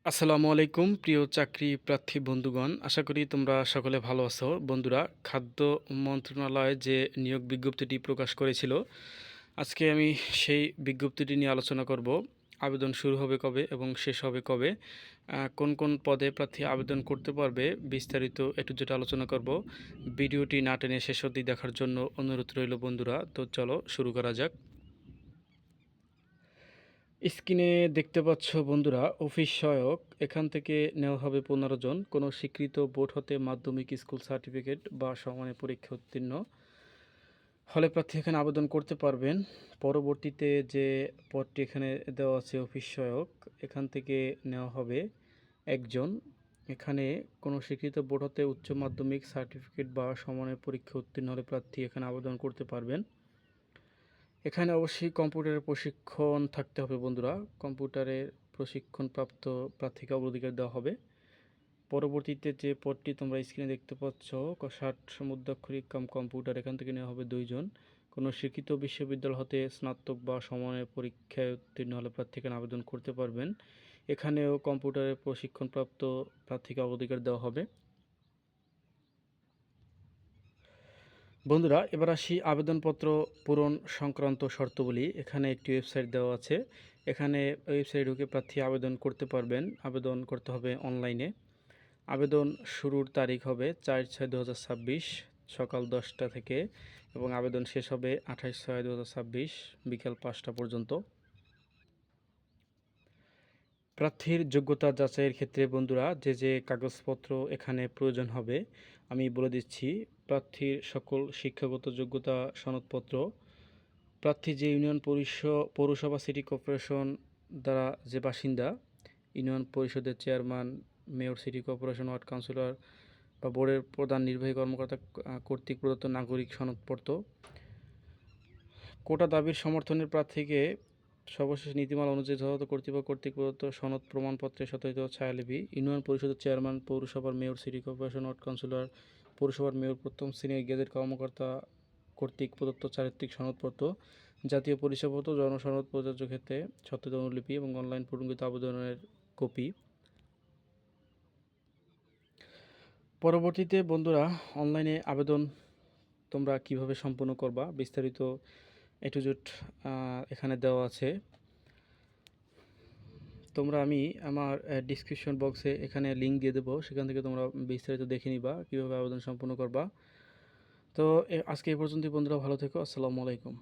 আসসালামু আলাইকুম প্রিয় চাকরি প্রার্থী বন্ধুগণ, আশা করি তোমরা সকলে ভালো আছো। বন্ধুরা, খাদ্য মন্ত্রণালয় যে নিয়োগ বিজ্ঞপ্তিটি প্রকাশ করেছিল, আজকে আমি সেই বিজ্ঞপ্তিটি নিয়ে আলোচনা করব। আবেদন শুরু হবে কবে এবং শেষ হবে কবে, কোন কোন পদে প্রার্থী আবেদন করতে পারবে, বিস্তারিত একটু যেটা আলোচনা করব। ভিডিওটি না টেনে শেষ অবধি দেখার জন্য অনুরোধ রইল বন্ধুরা। তো চলো শুরু করা যাক। স্ক্রিনে দেখতে পাচ্ছ বন্ধুরা, অফিস সহায়ক, এখান থেকে নেওয়া হবে 15 জন। কোনো স্বীকৃত বোর্ড হতে মাধ্যমিক স্কুল সার্টিফিকেট বা সমমানের পরীক্ষা উত্তীর্ণ হলে প্রার্থী এখানে আবেদন করতে পারবেন। পরবর্তীতে যে পদটি এখানে দেওয়া আছে অফিস সহায়ক, এখান থেকে নেওয়া হবে একজন। এখানে কোনো স্বীকৃত বোর্ড হতে উচ্চ মাধ্যমিক সার্টিফিকেট বা সমমানের পরীক্ষা উত্তীর্ণ হলে প্রার্থী এখানে আবেদন করতে পারবেন। এখানে অবশ্যই কম্পিউটারের প্রশিক্ষণ থাকতে হবে বন্ধুরা। কম্পিউটারের প্রশিক্ষণপ্রাপ্ত প্রার্থীকে অগ্রাধিকার দেওয়া হবে। পরবর্তীতে যে পদটি তোমরা স্ক্রিনে দেখতে পাচ্ছ, 60 সমুদ্রাক্ষরিক কম্পিউটার, এখান থেকে নেওয়া হবে 2 জন। কোনো শিক্ষিত বিশ্ববিদ্যালয় হতে স্নাতক বা সমমানের পরীক্ষায় উত্তীর্ণ হলে প্রার্থী এখানে আবেদন করতে পারবেন। এখানেও কম্পিউটারের প্রশিক্ষণপ্রাপ্ত প্রার্থীকে অগ্রাধিকার দেওয়া হবে। বন্ধুরা, এবার আসি আবেদনপত্র পূরণ সংক্রান্ত শর্তাবলী। এখানে একটি ওয়েবসাইট দেওয়া আছে। এখানে ওয়েবসাইটে ঢুকে প্রার্থী আবেদন করতে পারবেন। আবেদন করতে হবে অনলাইনে। আবেদন শুরুর তারিখ হবে 4/6/2026 সকাল 10টা থেকে, এবং আবেদন শেষ হবে 28/6/2026 বিকাল 5টা পর্যন্ত। প্রার্থীর যোগ্যতা যাচাইয়ের ক্ষেত্রে বন্ধুরা, যে কাগজপত্র এখানে প্রয়োজন হবে আমি বলে দিচ্ছি। প্রার্থীর সকল শিক্ষাগত যোগ্যতা সনদপত্র, প্রার্থী যে ইউনিয়ন পৌরসভা সিটি কর্পোরেশন দ্বারা যে বাসিন্দা, ইউনিয়ন পরিষদের chairman, mayor, city corporation ward councillor বা বোর্ডের প্রধান নির্বাহী কর্মকর্তা কর্তৃক প্রদত্ত নাগরিক সনদপত্র। কোটা দাবির সমর্থনের প্রার্থীকে সর্বশেষ নীতিমালা অনুযায়ী যথাযথ কর্তৃপক্ষ কর্তৃক প্রদত্ত সনদ প্রমাণপত্রের সত্যায়িত ছায়ালিপি। ইউনিয়ন পরিষদের চেয়ারম্যান, পৌরসভার mayor, city corporation ward councillor, পৌরসভার মেয়র, প্রথম শ্রেণীর গেজেট কর্মকর্তা কর্তৃক প্রদত্ত চারিত্রিক সনদপত্র, জাতীয় পরিচয়পত্র, জনসনদ প্রযোজ্য ক্ষেত্রে সত্যায়িত অনুলিপি এবং অনলাইন পূরণকৃত আবেদনের কপি। পরবর্তীতে বন্ধুরা, অনলাইনে আবেদন তোমরা কিভাবে সম্পন্ন করবা, বিস্তারিত এ টু জেড এখানে দেওয়া আছে। আমি আমার ডিসক্রিপশন বক্সে এখানে লিঙ্ক দিয়ে দেবো, সেখান থেকে তোমরা বিস্তারিত দেখে নিবা কীভাবে আবেদন সম্পন্ন করবা। তো আজকে এই পর্যন্তই বন্ধুরা, ভালো থেকো। আসসালামু আলাইকুম।